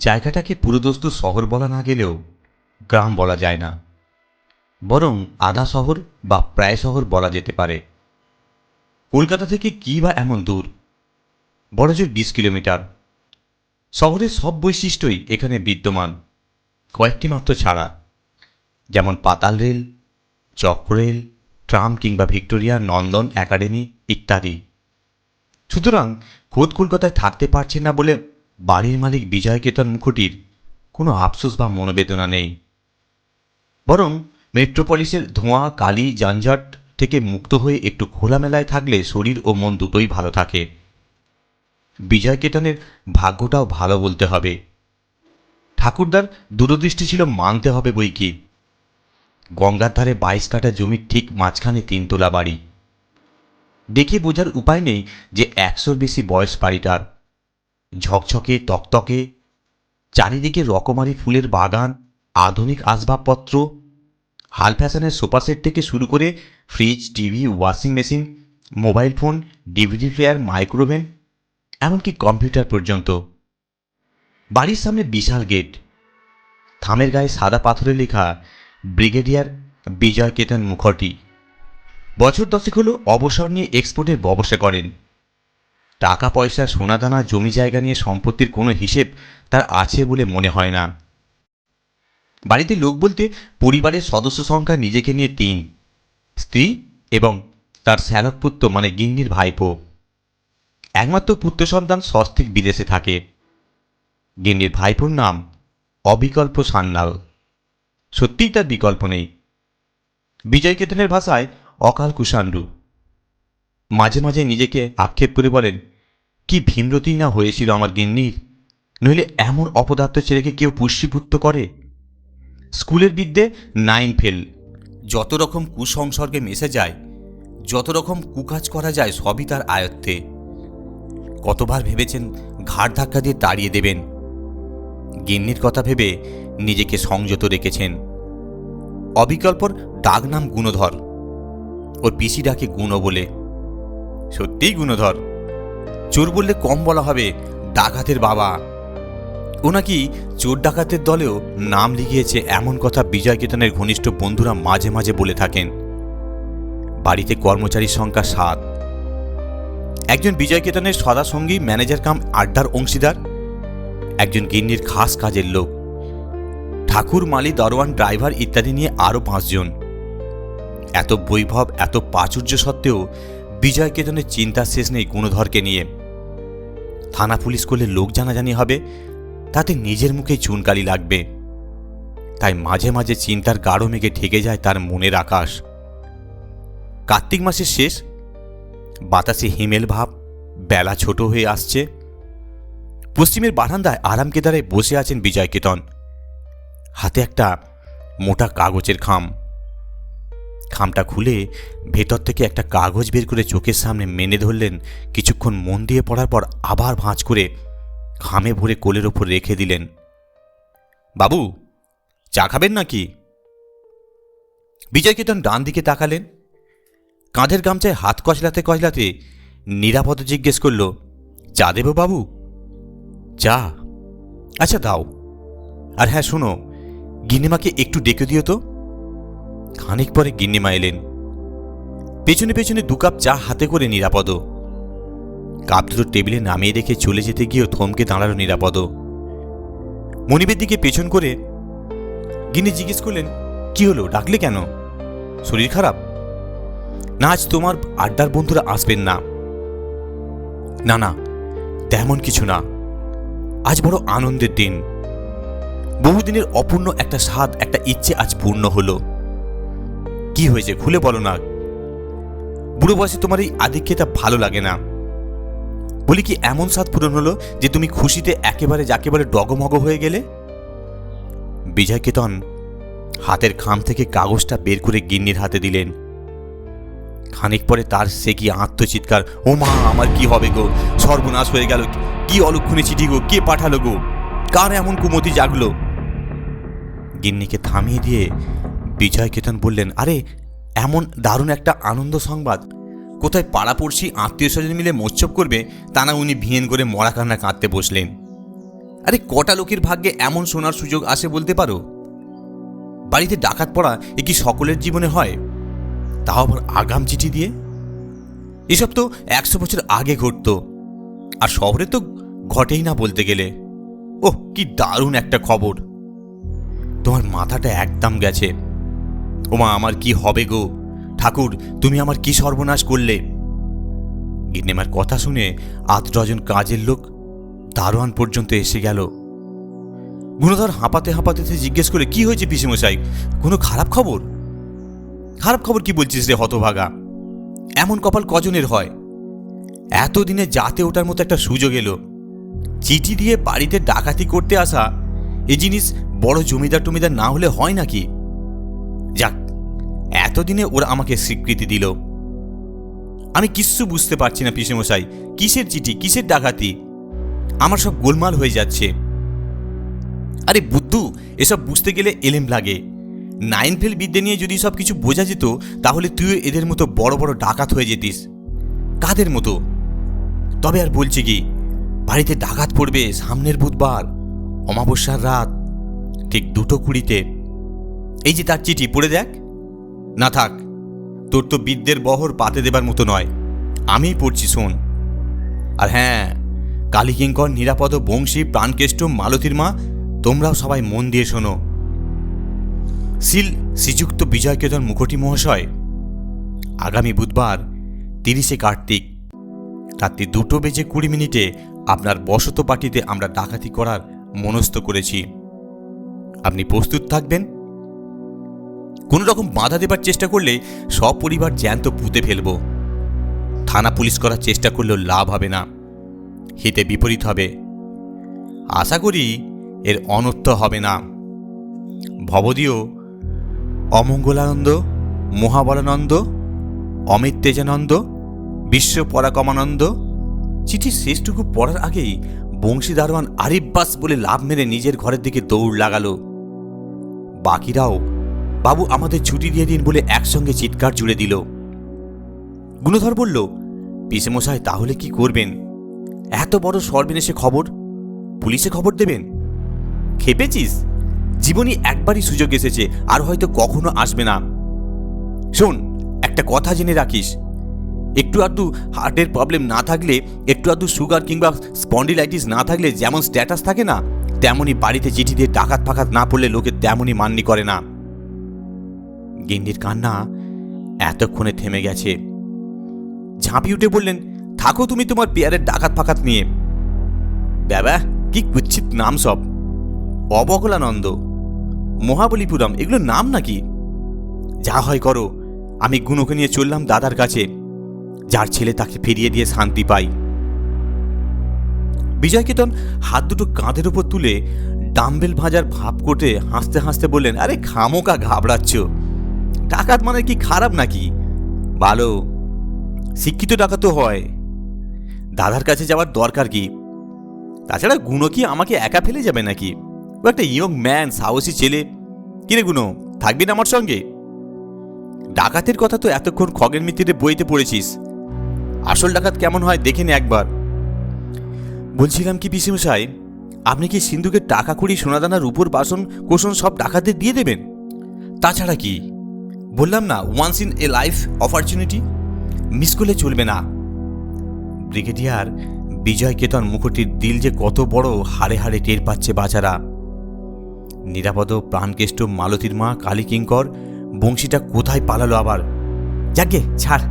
জায়গাটাকে পুরোদস্তুর শহর বলা না গেলেও গ্রাম বলা যায় না, বরং আধা শহর বা প্রায় শহর বলা যেতে পারে। কলকাতা থেকে কী বা এমন দূর? বড়জোর 20 কিলোমিটার। শহরের সব বৈশিষ্ট্যই এখানে বিদ্যমান, কয়েকটি মাত্র ছাড়া, যেমন পাতাল রেল, চক্ররেল, ট্রাম কিংবা ভিক্টোরিয়া, নন্দন, একাডেমি ইত্যাদি। সুতরাং খোদ কলকাতায় থাকতে পারছেন না বলে বাড়ির মালিক বিজয়কেতন মুখোটির কোনো আফসোস বা মনোবেদনা নেই, বরং মেট্রোপলিসের ধোঁয়া, কালি, যানজট থেকে মুক্ত হয়ে একটু খোলামেলায় থাকলে শরীর ও মন দুটোই ভালো থাকে। বিজয়কেতনের ভাগ্যটাও ভালো বলতে হবে। ঠাকুরদার দূরদৃষ্টি ছিল মানতে হবে বই কি। গঙ্গার ধারে 22 কাঠা জমির ঠিক মাঝখানে 3 তলা বাড়ি। দেখে বোঝার উপায় নেই যে 100-র বেশি বয়স বাড়িটার। ঝকঝকে তকতকে, চারিদিকে রকমারি ফুলের বাগান, আধুনিক আসবাবপত্র, হাল ফ্যাশনের সোফা সেট থেকে শুরু করে fridge, TV, washing machine, mobile phone, DVD player, microwave oven, এমনকি কম্পিউটার পর্যন্ত। বাড়ির সামনে বিশাল গেট, থামের গায়ে সাদা পাথরে লেখা ব্রিগেডিয়ার বিজয়কেতন মুখার্জি। বছর 10 হলো অবসর নিয়ে এক্সপোর্টের ব্যবসা করেন। টাকা পয়সা, সোনাদানা, জমি জায়গা নিয়ে সম্পত্তির কোনো হিসেব তার আছে বলে মনে হয় না। বাড়িতে লোক বলতে পরিবারের সদস্য সংখ্যা নিজেকে নিয়ে 3, স্ত্রী এবং তার শ্যালক পুত্র মানে গিন্নির ভাইপো। একমাত্র পুত্র সন্তান সস্ত্রীক বিদেশে থাকে। গিন্নির ভাইপোর নাম অবিকল্প সান্যাল। সত্যিই তার বিকল্প নেই। বিজয়কেতনের ভাষায় অকাল কুষাণ্ডু। মাঝে মাঝে নিজেকে আক্ষেপ করে বলেন, কি ভীমরতি না হয়েছিল আমার গিন্নির, নইলে এমন অপদার্থ ছেলেকে কেউ পুষ্টিপুত্র করে। স্কুলের বিদ্যে 9 ফেল। যত রকম কুসংসর্গে মেশে যায়, যত রকম কুকাজ করা যায় সবই তার আয়ত্তে। কতবার ভেবেছেন ঘাড় ধাক্কা দিয়ে তাড়িয়ে দেবেন, গিন্নির কথা ভেবে নিজেকে সংযত রেখেছেন। অবিকল্পর ডাক নাম গুণধর, ওর পিসি ডাকে গুণ বলে। সত্যিই গুণধর। চোর বললে কম বলা হবে, ডাকাতের বাবা। ও নাকি চোর ডাকাতের দলেও নাম লিখিয়েছে, এমন কথা বিজয়কেতনের ঘনিষ্ঠ বন্ধুরা মাঝে মাঝে বলে থাকেন। বাড়িতে কর্মচারীর সংখ্যা 7। একজন বিজয়কেতনের সদা সঙ্গী, ম্যানেজার কাম আড্ডার অংশীদার, একজন গিন্নির খাস কাজের লোক, ঠাকুর, মালি, দরওয়ান, ড্রাইভার ইত্যাদি নিয়ে আরও 5 জন। এত বৈভব, এত প্রাচুর্য সত্ত্বেও বিজয়কেতনের চিন্তার শেষ নেই গুণধরকে নিয়ে। থানা পুলিশ করলে লোক জানাজানি হবে, তাতে নিজের মুখেই চুনকালি লাগবে। তাই মাঝে মাঝে চিন্তার গাঢ় মেঘে ঢেকে যায় তার মনের আকাশ। কার্তিক মাসের শেষ, বাতাসে হিমেল ভাব, বেলা ছোট হয়ে আসছে। পশ্চিমের বারান্দায় আরাম কেদারে বসে আছেন বিজয়কেতন। হাতে একটা মোটা কাগজের খামটা খুলে ভেতর থেকে একটা কাগজ বের করে চোখের সামনে মেনে ধরলেন। কিছুক্ষণ মন দিয়ে পড়ার পর আবার ভাঁজ করে খামে ভরে কোলের ওপর রেখে দিলেন। বাবু, চা খাবেন নাকি? বিজয়কেতন ডান দিকে তাকালেন। কাঁধের গামছায় হাত কচলাতে কচলাতে নিরাপদ জিজ্ঞেস করল, চা দেব বাবু? চা? আচ্ছা দাও। আর হ্যাঁ শোনো, গিন্নিমাকে একটু ডেকে দিও তো। খানিক পরে গিন্নিমা এলেন। পেছনে পেছনে 2 কাপ চা হাতে করে নিরাপদ। কাপ দুটো টেবিলে নামিয়ে রেখে চলে যেতে গিয়েও থমকে দাঁড়ালো নিরাপদ। মনিবের দিকে পেছন করে গিন্নি জিজ্ঞেস করলেন, কি হলো, ডাকলে কেন? শরীর খারাপ? না, আজ তোমার আড্ডার বন্ধুরা আসবেন না। না না, তেমন কিছু না, আজ বড় আনন্দের দিন। বহুদিনের অপূর্ণ একটা স্বাদ, একটা ইচ্ছে আজ পূর্ণ হলো। কি হয়েছে খুলে বলো না। বুড়ো বয়সে তোমার এই আধিক্যতা ভালো লাগে না। বলি কি এমন স্বাদ পূরণ হলো যে তুমি খুশিতে একেবারে ডগমগ হয়ে গেলে? বিজয়কেতন হাতের খাম থেকে কাগজটা বের করে গিন্নির হাতে দিলেন। খানিক পরে তার সে কি আত্মচিৎকার, ও মা, আমার কি হবে গো, সর্বনাশ হয়ে গেল, কি অলক্ষণে চিঠি গো, কে পাঠালো গো, কার এমন কুমতি জাগলো? গিন্নিকে থামিয়ে দিয়ে বিজয়কেতন বললেন, আরে এমন দারুণ একটা আনন্দ সংবাদ, কোথায় পাড়াপড়শি আত্মীয় স্বজন মিলে মোচ্ছব করবে তা না, উনি ভিয়েন করে মরা কান্না কাঁদতে বসলেন। আরে কটা লোকের ভাগ্যে এমন শোনার সুযোগ আসে বলতে পারো? বাড়িতে ডাকাত পড়া এ কি সকলের জীবনে হয়? তাও আবার আগাম চিঠি দিয়ে। এসব তো 100 বছর আগে ঘটত, আর শহরে তো ঘটেই না বলতে গেলে। ওহ, কি দারুণ একটা খবর! তোমার মাথাটা একদম গেছে। ওমা, আমার কি হবে গো ঠাকুর, তুমি আমার কি সর্বনাশ করলে! গিন্নিমার কথা শুনে 8 ডজন কাজের লোক, দারোয়ান পর্যন্ত এসে গেল। গুণধর হাঁপাতে হাঁপাতে জিজ্ঞেস করে, কি হয়েছে পিসেমশাই, কোনো খারাপ খবর? খারাপ খবর কি বলছিস রে হতভাগা? এমন কপাল কজনের হয়? এতদিনে যাতে ওটার মতো একটা সুযোগ এলো। চিঠি দিয়ে বাড়িতে ডাকাতি করতে আসা এ জিনিস বড় জমিদার টমিদার না হলে হয় নাকি? যাক, এতদিনে ওরা আমাকে স্বীকৃতি দিল। আমি কিচ্ছু বুঝতে পারছি না পিসেমশাই, কিসের চিঠি, কিসের ডাকাতি? আমার সব গোলমাল হয়ে যাচ্ছে। আরে বুদ্ধু, এসব বুঝতে গেলে এলেম লাগে। 9 ফেল বিদ্যে নিয়ে যদি সব কিছু বোঝা যেত, তাহলে তুইও এদের মতো বড় বড় ডাকাত হয়ে যেতিস। কাদের মতো? তবে আর বলছি কি, বাড়িতে ডাকাত পড়বে সামনের বুধবার, অমাবস্যার রাত, ঠিক 2:20-তে। এই যে তার চিঠি, পড়ে দেখ। না থাক, তোর তো বিদ্যের বহর পাতে দেবার মতো নয়, আমিই পড়ছি, শোন। আর হ্যাঁ, কালীকিঙ্কর, নিরাপদ, বংশী, প্রাণকেষ্ট, মালতীর মা, তোমরাও সবাই মন দিয়ে শোনো। সিল শ্রীযুক্ত বিজয়কেতন মুখোটি মহাশয়, আগামী বুধবার 30শে কার্তিক রাত্রি 2:20 আপনার বসত পার্টিতে আমরা ডাকাতি করার মনস্থ করেছি। আপনি প্রস্তুত থাকবেন। কোন রকম বাধা দেবার চেষ্টা করলে সব পরিবার জ্যান্ত পুঁতে ফেলব। থানা পুলিশ করার চেষ্টা করলেও লাভ হবে না, হিতে বিপরীত হবে। আশা করি এর অনর্থ হবে না। ভবদীয় অমঙ্গলানন্দ, মহাবলানন্দ, অমিত তেজানন্দ, বিশ্ব পরাক্রমানন্দ। চিঠির শেষটুকু পড়ার আগেই বংশী দারোয়ান আরিব্বাস বলে লাভ মেরে নিজের ঘরের দিকে দৌড় লাগালো। বাকিরাও বাবু আমাদের ছুটি দিয়ে দিন বলে একসঙ্গে চিৎকার জুড়ে দিল। গুণধর বলল, পিসেমশাই তাহলে কি করবেন? এত বড় সর্বনেশে খবর, পুলিশে খবর দেবেন? খেপেছিস? জীবনে একবারই সুযোগ এসেছে, আর হয়তো কখনো আসবে না। শোন, একটা কথা জেনে রাখিস, একটু আধটু হার্টের প্রবলেম না থাকলে, একটু আধটু সুগার কিংবা স্পন্ডিলাইটিস না থাকলে যেমন স্ট্যাটাস থাকে না, তেমনই বাড়িতে চিঠি দিয়ে ডাকাত ফাকাত না পড়লে লোকে তেমনই মান্যি করে না। গিন্নির কান্না এতক্ষণে থেমে গেছে। ঝাঁপি উঠে বললেন, থাকো তুমি তোমার পেয়ারের ডাকাত ফাকাত নিয়ে। বাবা, কি কুচ্ছিত নাম সব! অবকলানন্দ, মহাবলীপুরম, এগুলো নাম নাকি? যা হয় করো, আমি গুণকে নিয়ে চললাম দাদার কাছে। যার ছেলে তাকে ফিরিয়ে দিয়ে শান্তি পাই। বিজয়কেতন হাত দুটো কাঁধের উপর তুলে ডাম্বেল ভাঁজার ভাব করতে হাসতে হাসতে বললেন, আরে খামোকা ঘাবড়াচ্ছ, ডাকাত মানে কি খারাপ নাকি? ভালো, শিক্ষিত ডাকাত তো হয়। দাদার কাছে যাওয়ার দরকার কি? তাছাড়া গুণ কি আমাকে একা ফেলে যাবে নাকি? ও একটা ইয়ং ম্যান, সাহসী ছেলে। কিরে গুণ, থাকবি না আমার সঙ্গে? ডাকাতের কথা তো এতক্ষণ খগেন মিত্রের বইতে পড়েছিস, আসল ডাকাত কেমন হয় দেখে নে একবার। বলছিলাম কি পিসেমশাই, আপনি কি সিন্ধুকে টাকা কুড়ি, সোনাদানার উপর বাসন কোসন সব ডাকাতদের দিয়ে দেবেন? তাছাড়া কি, বললাম না, once in a life opportunity, miss করলে চলবে না। ব্রিগেডিয়ার বিজয়কেতন মুখোটির দিল যে কত বড় হাড়ে হাড়ে টের পাচ্ছে বাচারা। নিরাপদ, প্রাণকেষ্ট, মালতীর মা, কালীকিঙ্কর, বংশীটা কোথায় পালালো আবার? যাকে ছাড়।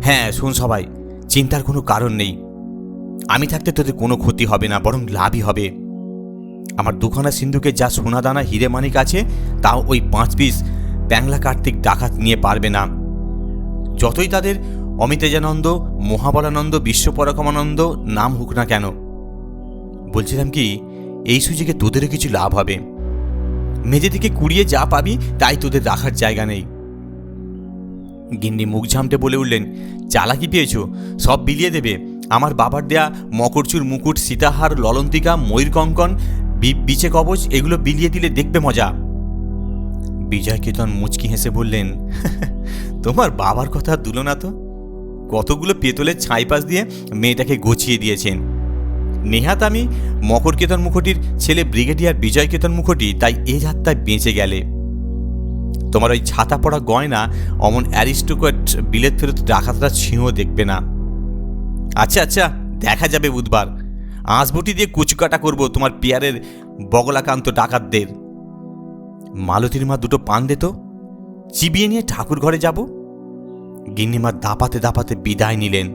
হ্যাঁ শোন সবাই, চিন্তার কোনো কারণ নেই। আমি থাকতে তোদের কোনো ক্ষতি হবে না, বরং লাভই হবে। আমার দুখানা সিন্ধুকে যা সোনাদানা হিরে মানিক আছে, তাও ওই 5 পিস ব্যাংলা কার্তিক ডাকাত নিয়ে পারবে না। যতই তাদের অমিতেজানন্দ, মহাবলানন্দ, বিশ্বপরাক্রমানন্দ নাম হোক না কেন। বলছিলাম কি, এই সুযোগে তোদেরও কিছু লাভ হবে। মেজে থেকে কুড়িয়ে যা পাবি তাই তোদের রাখার জায়গা নেই। গিন্নি মুখ ঝামটে বলে উঠলেন, চালাকি পেয়েছো, সব বিলিয়ে দেবে। আমার বাবার দেয়া মকরচুর মুকুট, সীতাহার, ললন্তিকা, ময়ূর কঙ্কন, বিছে কবচ, এগুলো বিলিয়ে দিলে দেখবে মজা। বিজয়কেতন মুচকি হেসে বললেন, তোমার বাবার কথা দুলো না তো, কতগুলো পেতলের ছাইপাশ দিয়ে মেয়েটাকে গছিয়ে দিয়েছেন। নেহাত আমি মকরকেতন মুখোটির ছেলে ব্রিগেডিয়ার বিজয় কেতন মুখোটি, তাই এ যাত্রায় বেঁচে গেলে। তোমার ওই ছাতা পড়া গয়না অমন অ্যারিস্টোক্র্যাট বিলেত ফেরত ডাকাতরা ছিঁড়েও দেখবে না। আচ্ছা আচ্ছা, দেখা যাবে বুধবার। আঁশবটি দিয়ে কুচকাটা করব তোমার পিয়ারের বগলাকান্ত ডাকাতদের। মালতীর মা দুটো পান দে তো, চিবিয়ে নিয়ে ঠাকুর ঘরে যাব। গিন্নিমা দাপাতে দাপাতে বিদায় নিলেন।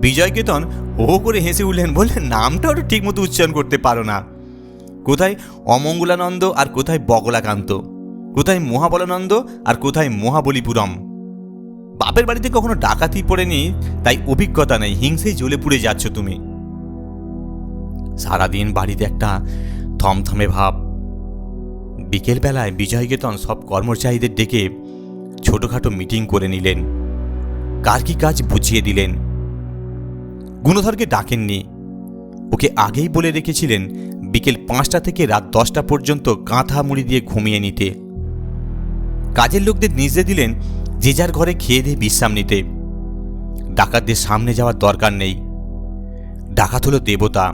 বিজয়কেতন হো করে হেসে উঠলেন, বললেন নামটা ওটা ঠিক মতো উচ্চারণ করতে পারো না। কোথায় অমঙ্গলানন্দ আর কোথায় বগলাকান্ত, কোথায় মহাবলানন্দ আর কোথায় মহাবলীপুরম। বাপের বাড়িতে কখনো ডাকাতি পড়েনি, তাই অভিজ্ঞতা নেই, হিংসেই জ্বলে পুড়ে যাচ্ছ তুমি। সারাদিন বাড়িতে একটা থমথমে ভাব। বিকেলবেলায় বিজয়কেতন সব কর্মচারীদের ডেকে ছোটখাটো মিটিং করে নিলেন, কার কি কাজ বুঝিয়ে দিলেন। গুণধরকে ডাকেননি, ওকে আগেই বলে রেখেছিলেন বিকেল 5টা থেকে রাত 10টা পর্যন্ত কাঁথা মুড়ি দিয়ে ঘুমিয়ে নিতে। কাজের লোকদের নির্দেশ দিলেন যে যার ঘরে খেয়ে দিয়ে বিশ্রাম নিতে। ডাকাতদের সামনে যাওয়ার দরকার নেই। ডাকাত হলো দেবতা,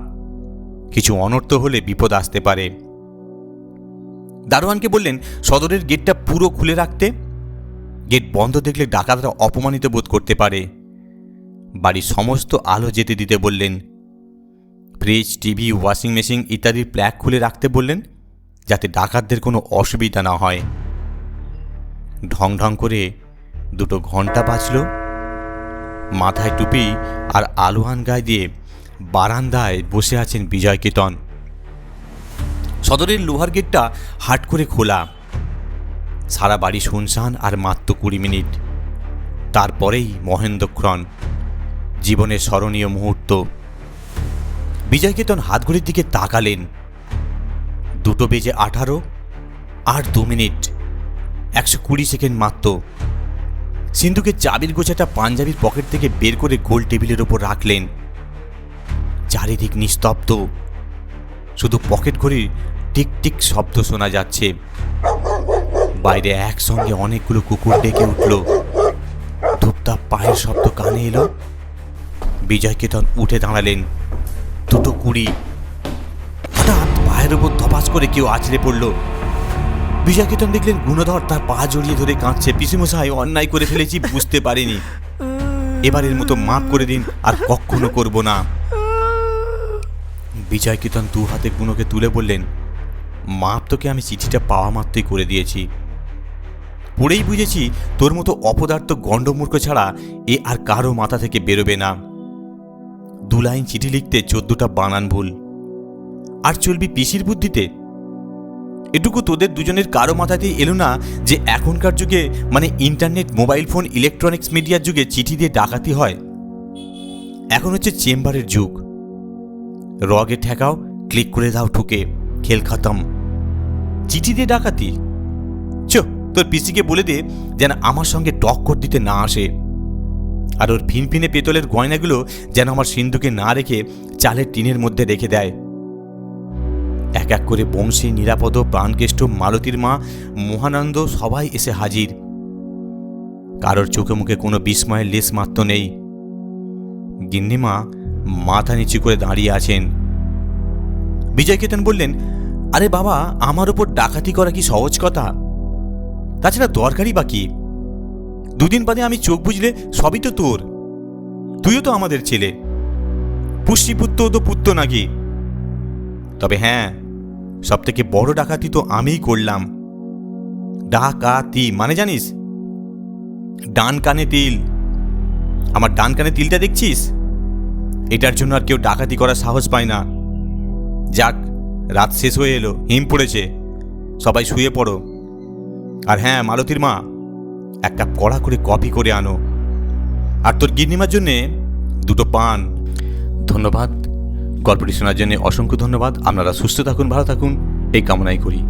কিছু অনর্থ হলে বিপদ আসতে পারে। দারোয়ানকে বললেন সদরের গেটটা পুরো খুলে রাখতে, গেট বন্ধ দেখলে ডাকাতরা অপমানিত বোধ করতে পারে। বাড়ির সমস্ত আলো যেতে দিতে বললেন। ফ্রিজ, টিভি, ওয়াশিং মেশিন ইত্যাদির প্ল্যাগ খুলে রাখতে বললেন, যাতে ডাকাতদের কোনো অসুবিধা না হয়। ঢং ঢং করে দুটো ঘন্টা বাজল। মাথায় টুপি আর আলোয়ান গায়ে দিয়ে বারান্দায় বসে আছেন বিজয়কেতন। সদরের লোহার গেটটা হাট করে খোলা। সারা বাড়ি শুনশান আর মাত্র 20 মিনিট। তারপরেই মহেন্দ্রক্ষণ, জীবনের স্মরণীয় মুহূর্ত। বিজয়কেতন হাতঘড়ির দিকে তাকালেন। 2:18 আর 2 মিনিট, 120 সেকেন্ড মাত্র। সিন্ধুকের চাবির গোছাটা পাঞ্জাবির পকেট থেকে বের করে গোল টেবিলের ওপর রাখলেন। চারিদিক নিস্তব্ধ, শুধু পকেট ঘড়ির টিক টিক শব্দ শোনা যাচ্ছে। বাইরে একসঙ্গে অনেকগুলো কুকুর ডেকে উঠল। ধূপধাপ পায়ের শব্দ কানে এলো। বিজয়কেতন উঠে দাঁড়ালেন। 2:20। হঠাৎ পায়ের ওপর ধপাস করে কেউ আছড়ে পড়ল। বিজয়কেতন দেখলেন গুণধর তার পা জড়িয়ে ধরে কাঁদছে। পিসিমশাই, অন্যায় করে ফেলেছি, বুঝতে পারিনি, এবারের মতো মাফ করে দিন, আর কখনো করব না। বিজয়কেতন 2 হাতে গুণকে তুলে বললেন, মাপ তোকে আমি চিঠিটা পাওয়া মাত্রই করে দিয়েছি। পড়েই বুঝেছি তোর মতো অপদার্থ গণ্ডমূর্খ ছাড়া এ আর কারো মাথা থেকে বেরোবে না। 2 লাইন চিঠি লিখতে 14টা বানান ভুল, আর চলবি পিসির বুদ্ধিতে। এটুকু তোদের দুজনের কারো মাথাতেই এলো না যে এখনকার যুগে, মানে ইন্টারনেট, মোবাইল ফোন, ইলেকট্রনিক্স মিডিয়ার যুগে চিঠি দিয়ে ডাকাতি হয়। এখন হচ্ছে চেম্বারের যুগ। রগে ঠেকাও, ক্লিক করে দাও ঠুকে, খেল খতম। চিঠি দিয়ে ডাকাতি? তোর পিসিকে বলে দে যেন আমার সঙ্গে টক্কর দিতে না আসে, আর ওর ফিনফিনে পেতলের গয়নাগুলো যেন আমার সিন্ধুকে না রেখে চালের টিনের মধ্যে রেখে দেয়। এক এক করে বংশী, নিরাপদ, প্রাণকেষ্ট, মালতীর মা, মহানন্দ সবাই এসে হাজির। কারোর চোখে মুখে কোনো বিস্ময়ের লেশ মাত্র নেই। গিন্নিমা মাথা নিচু করে দাঁড়িয়ে আছেন। বিজয়কেতন বললেন, আরে বাবা, আমার উপর ডাকাতি করা কি সহজ কথা? তাছাড়া দরকারই বা কি? 2 দিন বাদে আমি চোখ বুঝলে সবই তো তোর। তুইও তো আমাদের ছেলে, পুষ্টিপুত্র তো পুত্র নাকি? তবে হ্যাঁ, সব থেকে বড় ডাকাতি তো আমিই করলাম। ডাকাতি মানে জানিস? ডান কানে তিল। আমার ডান কানে তিলটা দেখছিস? এটার জন্য আর কেউ ডাকাতি করার সাহস পায় না। যাক, রাত শেষ হয়ে এলো, হিম পড়েছে, সবাই শুয়ে পড়ো। আর হ্যাঁ, মালতীর মা, 1 কাপ কড়া করে কফি করে আনো, আর তোর গিন্নিমার জন্যে 2টো পান। ধন্যবাদ। গল্পটি শোনার জন্য অসংখ্য ধন্যবাদ। আপনারা সুস্থ থাকুন, ভালো থাকুন, এই কামনাই করি।